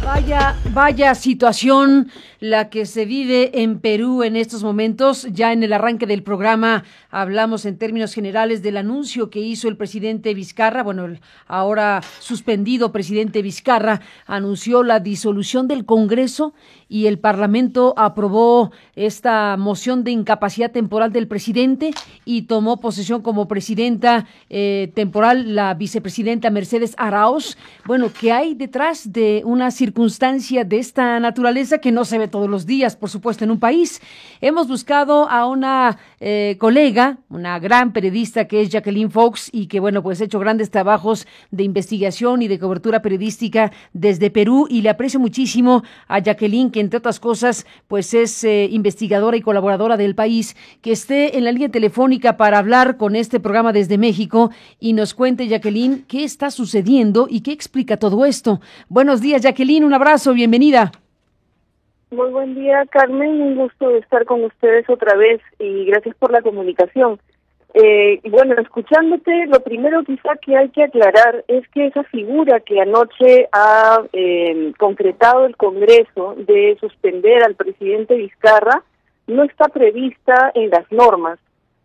Vaya situación la que se vive en Perú en estos momentos. Ya en el arranque del programa hablamos en términos generales del anuncio que hizo el presidente Vizcarra. Bueno, el ahora suspendido presidente Vizcarra anunció la disolución del Congreso y el Parlamento aprobó esta moción de incapacidad temporal del presidente y tomó posesión como presidenta temporal la vicepresidenta Mercedes Arauz. Bueno, ¿qué hay detrás de una circunstancia de esta naturaleza que no se ve todos los días, por supuesto, en un país? Hemos buscado a una colega, una gran periodista que es Jacqueline Fox y que, bueno, pues ha hecho grandes trabajos de investigación y de cobertura periodística desde Perú, y le aprecio muchísimo a Jacqueline, que entre otras cosas, pues es investigadora y colaboradora del País, que esté en la línea telefónica para hablar con este programa desde México y nos cuente, Jacqueline, qué está sucediendo y qué explica todo esto. Buenos días, Jacqueline, un abrazo, bienvenida. Muy buen día, Carmen, un gusto de estar con ustedes otra vez y gracias por la comunicación. Bueno, escuchándote, lo primero quizá que hay que aclarar es que esa figura que anoche ha concretado el Congreso de suspender al presidente Vizcarra no está prevista en las normas.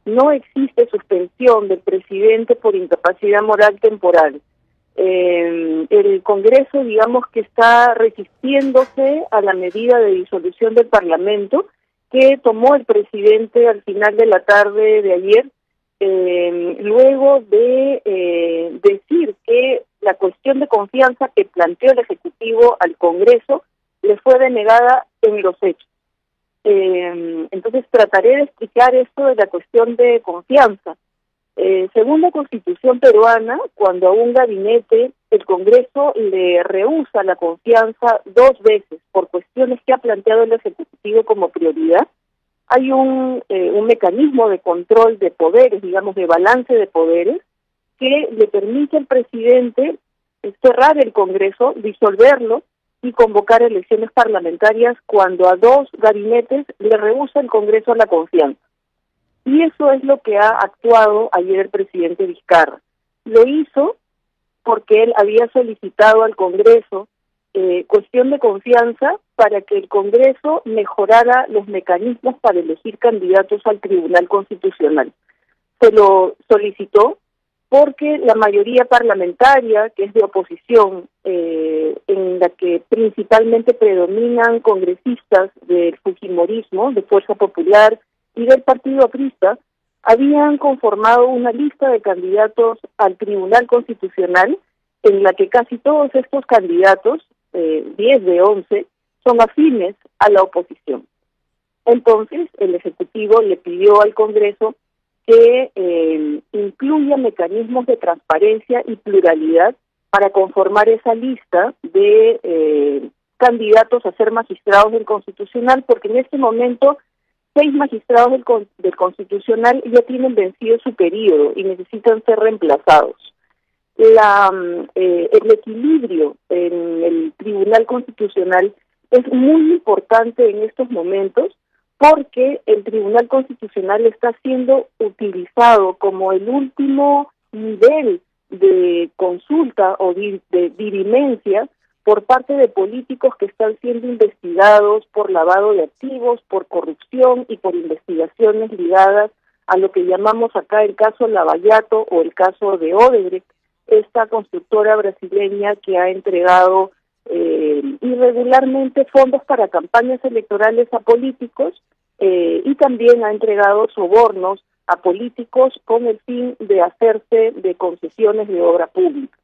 No existe suspensión del presidente por incapacidad moral temporal. El Congreso, digamos que está resistiéndose a la medida de disolución del Parlamento que tomó el presidente al final de la tarde de ayer, luego de decir que la cuestión de confianza que planteó el Ejecutivo al Congreso le fue denegada en los hechos. Entonces trataré de explicar esto de la cuestión de confianza. Según la Constitución peruana, cuando a un gabinete el Congreso le rehúsa la confianza 2 veces por cuestiones que ha planteado el Ejecutivo como prioridad, hay un mecanismo de control de poderes, digamos, de balance de poderes, que le permite al presidente cerrar el Congreso, disolverlo y convocar elecciones parlamentarias cuando a 2 gabinetes le rehúsa el Congreso la confianza. Y eso es lo que ha actuado ayer el presidente Vizcarra. Lo hizo porque él había solicitado al Congreso cuestión de confianza para que el Congreso mejorara los mecanismos para elegir candidatos al Tribunal Constitucional. Se lo solicitó porque la mayoría parlamentaria, que es de oposición, en la que principalmente predominan congresistas del fujimorismo, de Fuerza Popular y del Partido Aprista, habían conformado una lista de candidatos al Tribunal Constitucional en la que casi todos estos candidatos, 10 de 11, son afines a la oposición. Entonces, el Ejecutivo le pidió al Congreso que incluya mecanismos de transparencia y pluralidad para conformar esa lista de candidatos a ser magistrados del Constitucional, porque en este momento 6 magistrados del Constitucional ya tienen vencido su periodo y necesitan ser reemplazados. El equilibrio en el Tribunal Constitucional es muy importante en estos momentos porque el Tribunal Constitucional está siendo utilizado como el último nivel de consulta o de dirimencia por parte de políticos que están siendo investigados por lavado de activos, por corrupción y por investigaciones ligadas a lo que llamamos acá el caso Lavallato o el caso de Odebrecht, esta constructora brasileña que ha entregado irregularmente fondos para campañas electorales a políticos y también ha entregado sobornos a políticos con el fin de hacerse de concesiones de obra pública.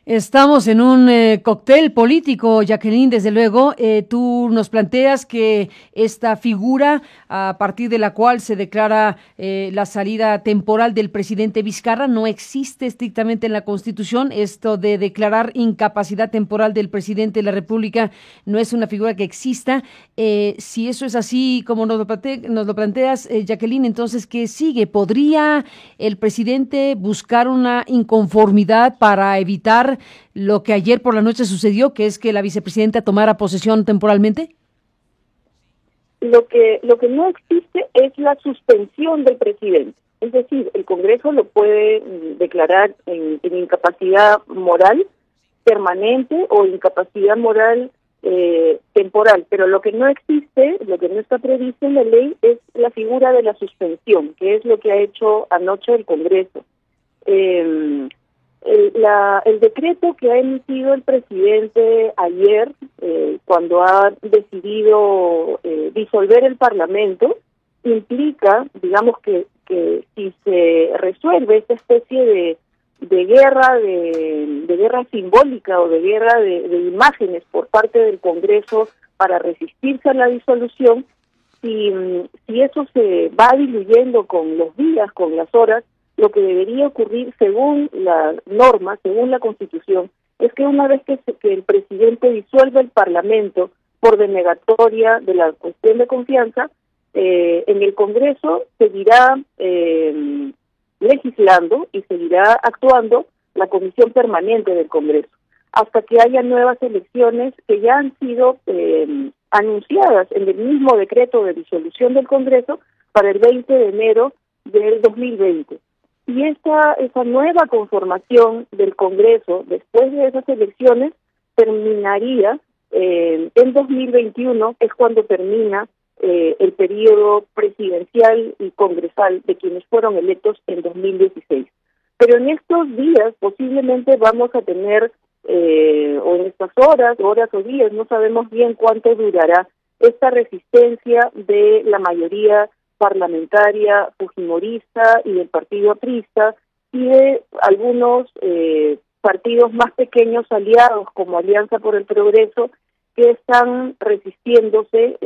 Estamos en un cóctel político, Jacqueline, desde luego. Tú nos planteas que esta figura, a partir de la cual se declara la salida temporal del presidente Vizcarra, no existe estrictamente en la Constitución. Esto de declarar incapacidad temporal del presidente de la República no es una figura que exista. Si eso es así, como nos lo planteas, Jacqueline, entonces, ¿qué sigue? ¿Podría el presidente buscar una inconformidad para evitar lo que ayer por la noche sucedió, que es que la vicepresidenta tomara posesión temporalmente? Lo que no existe es la suspensión del presidente. Es decir, el Congreso lo puede declarar en incapacidad moral permanente o incapacidad moral temporal, pero lo que no existe, lo que no está previsto en la ley es la figura de la suspensión, que es lo que ha hecho anoche el Congreso. El decreto que ha emitido el presidente ayer, cuando ha decidido disolver el Parlamento, implica, digamos, que si se resuelve esta especie de guerra, de guerra simbólica o de guerra de imágenes por parte del Congreso para resistirse a la disolución, si eso se va diluyendo con los días, con las horas, lo que debería ocurrir según la norma, según la Constitución, es que una vez que el presidente disuelve el Parlamento por denegatoria de la cuestión de confianza, en el Congreso seguirá legislando y seguirá actuando la Comisión Permanente del Congreso, hasta que haya nuevas elecciones que ya han sido anunciadas en el mismo decreto de disolución del Congreso para el 20 de enero del 2020. Y esa nueva conformación del Congreso, después de esas elecciones, terminaría en 2021, es cuando termina el periodo presidencial y congresal de quienes fueron electos en 2016. Pero en estos días posiblemente vamos a tener, o en estas horas o días, no sabemos bien cuánto durará esta resistencia de la mayoría parlamentaria fujimorista y del partido aprista y de algunos partidos más pequeños aliados como Alianza por el Progreso, que están resistiéndose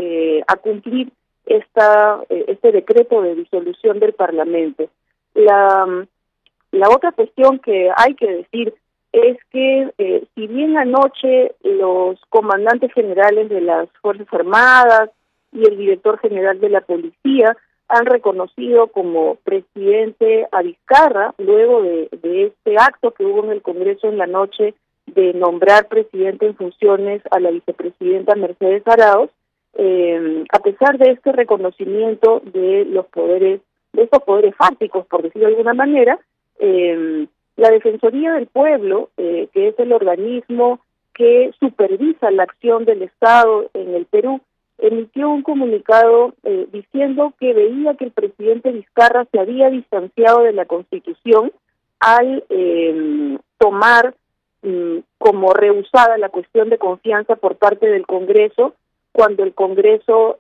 a cumplir este decreto de disolución del Parlamento. La otra cuestión que hay que decir es que si bien anoche los comandantes generales de las Fuerzas Armadas y el director general de la Policía han reconocido como presidente a Vizcarra, luego de este acto que hubo en el Congreso en la noche de nombrar presidente en funciones a la vicepresidenta Mercedes Arauz, a pesar de este reconocimiento de los poderes, de estos poderes fácticos, por decirlo de alguna manera, la Defensoría del Pueblo, que es el organismo que supervisa la acción del Estado en el Perú, emitió un comunicado diciendo que veía que el presidente Vizcarra se había distanciado de la Constitución al tomar como rehusada la cuestión de confianza por parte del Congreso, cuando el Congreso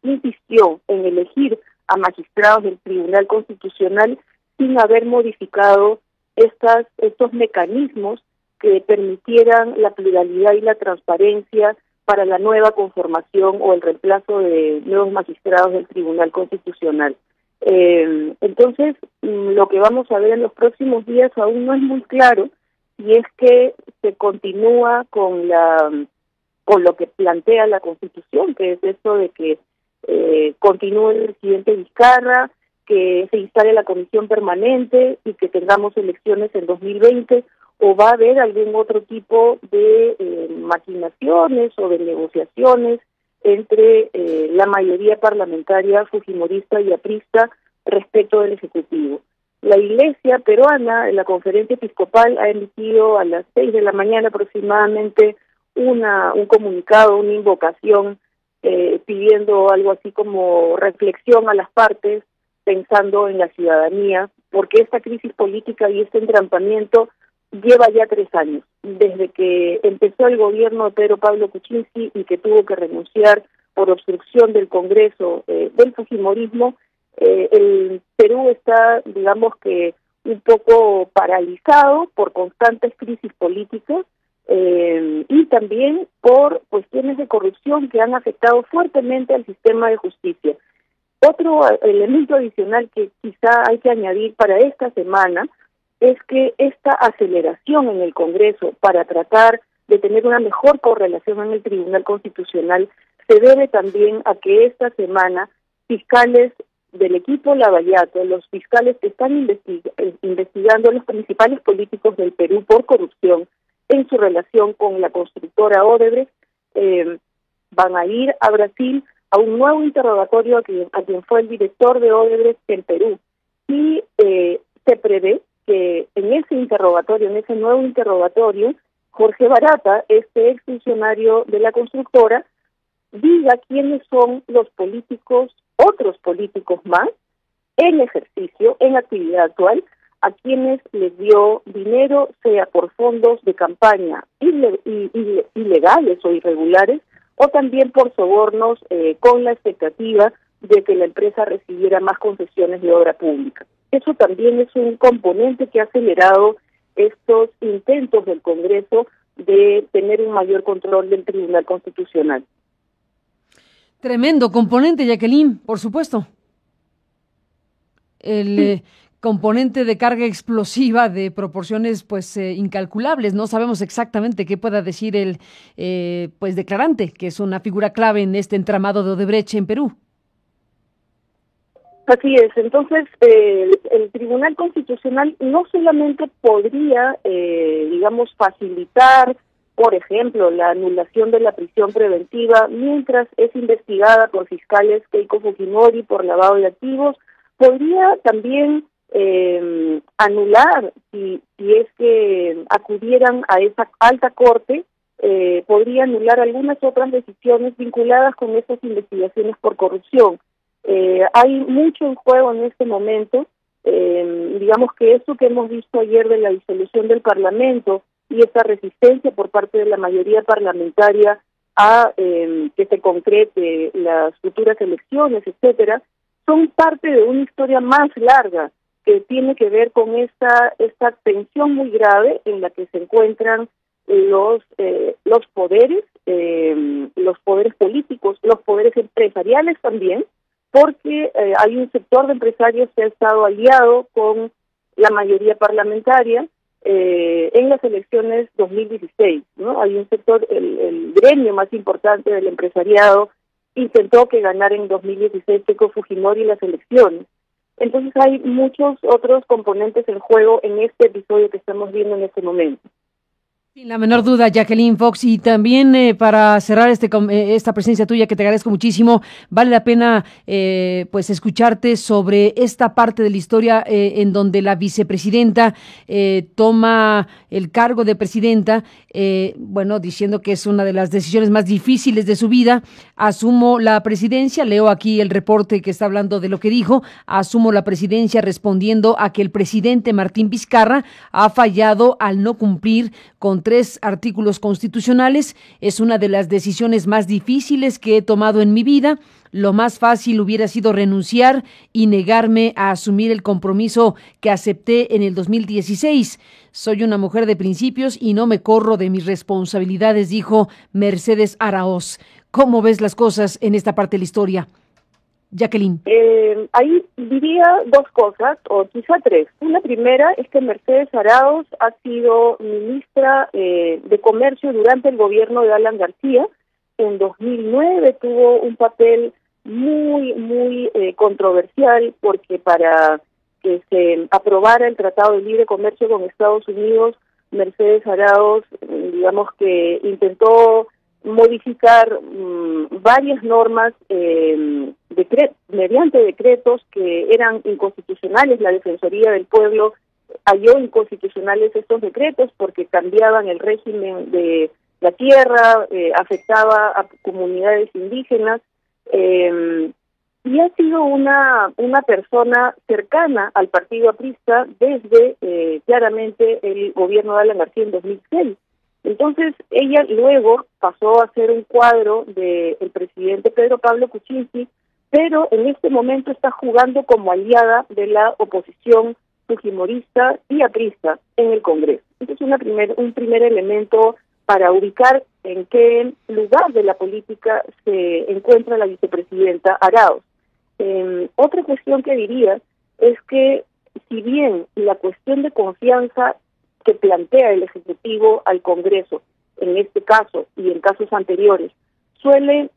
insistió en elegir a magistrados del Tribunal Constitucional sin haber modificado estos mecanismos que permitieran la pluralidad y la transparencia para la nueva conformación o el reemplazo de nuevos magistrados del Tribunal Constitucional. Entonces, lo que vamos a ver en los próximos días aún no es muy claro, y es que se continúa con lo que plantea la Constitución, que es esto de que continúe el presidente Vizcarra, que se instale la comisión permanente y que tengamos elecciones en 2020, o va a haber algún otro tipo de maquinaciones o de negociaciones entre la mayoría parlamentaria fujimorista y aprista respecto del Ejecutivo. La Iglesia peruana, en la conferencia episcopal, ha emitido a las 6 de la mañana aproximadamente un comunicado, una invocación, pidiendo algo así como reflexión a las partes, pensando en la ciudadanía, porque esta crisis política y este entrampamiento lleva ya 3 años, desde que empezó el gobierno de Pedro Pablo Kuczynski y que tuvo que renunciar por obstrucción del Congreso del fujimorismo. El Perú está, digamos que, un poco paralizado por constantes crisis políticas y también por cuestiones de corrupción que han afectado fuertemente al sistema de justicia. Otro elemento adicional que quizá hay que añadir para esta semana es que esta aceleración en el Congreso para tratar de tener una mejor correlación en el Tribunal Constitucional se debe también a que esta semana fiscales del equipo Lavallato, los fiscales que están investigando a los principales políticos del Perú por corrupción en su relación con la constructora Odebrecht, van a ir a Brasil a un nuevo interrogatorio a quien fue el director de Odebrecht en Perú. Y se prevé que en ese interrogatorio, en ese nuevo interrogatorio, Jorge Barata, este exfuncionario de la constructora, diga quiénes son los políticos, otros políticos más, en ejercicio, en actividad actual, a quienes les dio dinero, sea por fondos de campaña ilegales o irregulares, o también por sobornos con la expectativa de que la empresa recibiera más concesiones de obra pública. Eso también es un componente que ha acelerado estos intentos del Congreso de tener un mayor control del Tribunal Constitucional. Tremendo componente, Jacqueline, por supuesto. El componente de carga explosiva de proporciones pues incalculables. No sabemos exactamente qué pueda decir el pues declarante, que es una figura clave en este entramado de Odebrecht en Perú. Así es. Entonces, el Tribunal Constitucional no solamente podría, digamos, facilitar, por ejemplo, la anulación de la prisión preventiva mientras es investigada por fiscales Keiko Fujimori por lavado de activos, podría también anular, si es que acudieran a esa alta corte, podría anular algunas otras decisiones vinculadas con estas investigaciones por corrupción. Hay mucho en juego en este momento. Digamos que eso que hemos visto ayer de la disolución del Parlamento y esa resistencia por parte de la mayoría parlamentaria a que se concrete las futuras elecciones, etcétera, son parte de una historia más larga que tiene que ver con esta tensión muy grave en la que se encuentran los poderes políticos, los poderes empresariales también, porque hay un sector de empresarios que ha estado aliado con la mayoría parlamentaria en las elecciones 2016, ¿no? Hay un sector, el gremio más importante del empresariado, intentó que ganara en 2016 Keiko Fujimori las elecciones. Entonces hay muchos otros componentes en juego en este episodio que estamos viendo en este momento. Sin la menor duda, Jacqueline Fox, y también para cerrar esta presencia tuya, que te agradezco muchísimo, vale la pena pues escucharte sobre esta parte de la historia en donde la vicepresidenta toma el cargo de presidenta, diciendo que es una de las decisiones más difíciles de su vida. Asumo la presidencia, leo aquí el reporte que está hablando de lo que dijo, asumo la presidencia respondiendo a que el presidente Martín Vizcarra ha fallado al no cumplir con 3 artículos constitucionales. Es una de las decisiones más difíciles que he tomado en mi vida. Lo más fácil hubiera sido renunciar y negarme a asumir el compromiso que acepté en el 2016. Soy una mujer de principios y no me corro de mis responsabilidades, dijo Mercedes Araoz. ¿Cómo ves las cosas en esta parte de la historia, Jacqueline? Ahí diría 2 cosas, o quizá 3. Una primera es que Mercedes Araoz ha sido ministra de Comercio durante el gobierno de Alan García. En 2009 tuvo un papel muy controversial, porque para que se aprobara el Tratado de Libre Comercio con Estados Unidos, Mercedes Araoz, digamos que intentó modificar varias normas mediante decretos que eran inconstitucionales. La Defensoría del Pueblo halló inconstitucionales estos decretos porque cambiaban el régimen de la tierra, afectaba a comunidades indígenas, y ha sido una persona cercana al partido aprista desde claramente el gobierno de Alan García en 2006. Entonces, ella luego pasó a ser un cuadro del presidente Pedro Pablo Kuczynski, pero en este momento está jugando como aliada de la oposición fujimorista y aprista en el Congreso. Ese es un primer elemento para ubicar en qué lugar de la política se encuentra la vicepresidenta Araoz. Otra cuestión que diría es que, si bien la cuestión de confianza que plantea el Ejecutivo al Congreso, en este caso y en casos anteriores, suele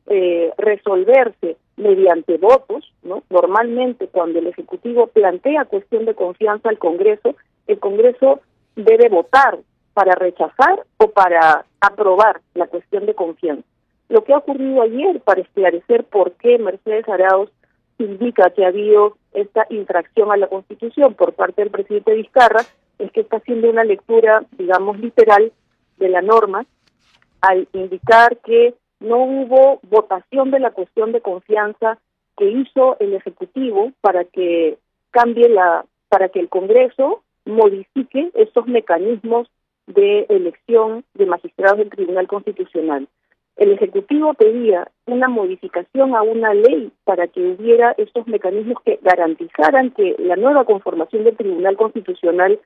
resolverse mediante votos, ¿no? Normalmente, cuando el Ejecutivo plantea cuestión de confianza al Congreso, el Congreso debe votar para rechazar o para aprobar la cuestión de confianza. Lo que ha ocurrido ayer, para esclarecer por qué Mercedes Araoz indica que ha habido esta infracción a la Constitución por parte del presidente Vizcarra es que está haciendo una lectura, digamos, literal de la norma al indicar que no hubo votación de la cuestión de confianza que hizo el Ejecutivo para que para que el Congreso modifique estos mecanismos de elección de magistrados del Tribunal Constitucional. El Ejecutivo pedía una modificación a una ley para que hubiera estos mecanismos que garantizaran que la nueva conformación del Tribunal Constitucional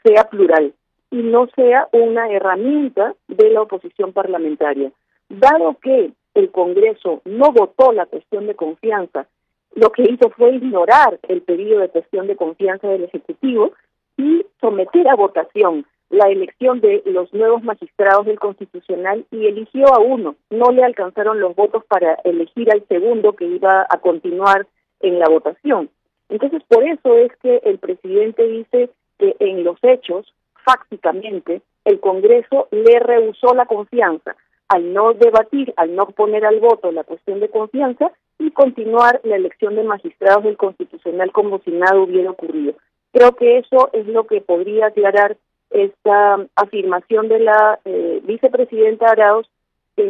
sea plural y no sea una herramienta de la oposición parlamentaria. Dado que el Congreso no votó la cuestión de confianza, lo que hizo fue ignorar el pedido de cuestión de confianza del Ejecutivo y someter a votación la elección de los nuevos magistrados del Constitucional y eligió a uno. No le alcanzaron los votos para elegir al segundo que iba a continuar en la votación. Entonces, por eso es que el presidente dice que en los hechos, fácticamente, el Congreso le rehusó la confianza al no debatir, al no poner al voto la cuestión de confianza y continuar la elección de magistrados del Constitucional como si nada hubiera ocurrido. Creo que eso es lo que podría aclarar esta afirmación de la vicepresidenta Arauz,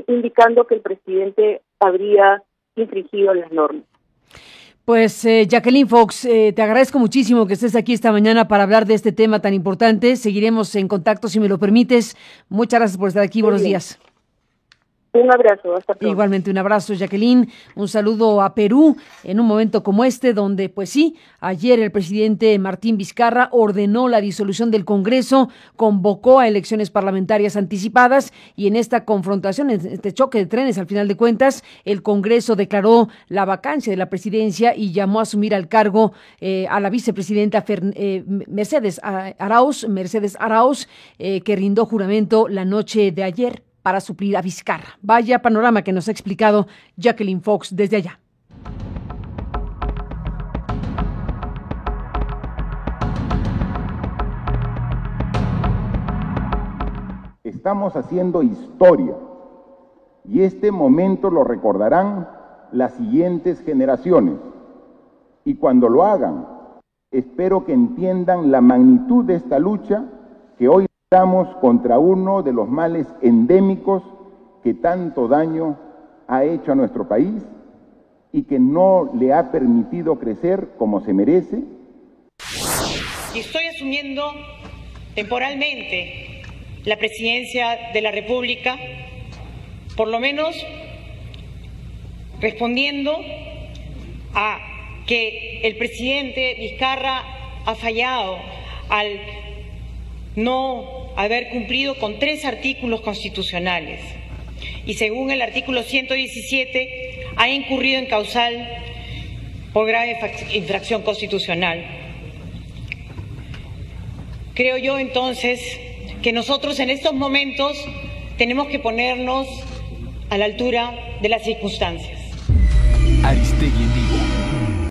indicando que el presidente habría infringido las normas. Pues Jacqueline Fox, te agradezco muchísimo que estés aquí esta mañana para hablar de este tema tan importante. Seguiremos en contacto si me lo permites. Muchas gracias por estar aquí. Buenos días. Un abrazo, hasta pronto. Igualmente un abrazo, Jacqueline. Un saludo a Perú en un momento como este, donde, pues sí, ayer el presidente Martín Vizcarra ordenó la disolución del Congreso, convocó a elecciones parlamentarias anticipadas y en esta confrontación, en este choque de trenes, al final de cuentas, el Congreso declaró la vacancia de la presidencia y llamó a asumir al cargo a la vicepresidenta Mercedes Arauz, que rindó juramento la noche de ayer para suplir a Vizcarra. Vaya panorama que nos ha explicado Jacqueline Fox desde allá. Estamos haciendo historia y este momento lo recordarán las siguientes generaciones. Y cuando lo hagan, espero que entiendan la magnitud de esta lucha que hoy estamos contra uno de los males endémicos que tanto daño ha hecho a nuestro país y que no le ha permitido crecer como se merece. Y estoy asumiendo temporalmente la presidencia de la República, por lo menos respondiendo a que el presidente Vizcarra ha fallado al no haber cumplido con 3 artículos constitucionales y según el artículo 117 ha incurrido en causal por grave infracción constitucional. Creo yo entonces que nosotros en estos momentos tenemos que ponernos a la altura de las circunstancias. Aristegui en vivo.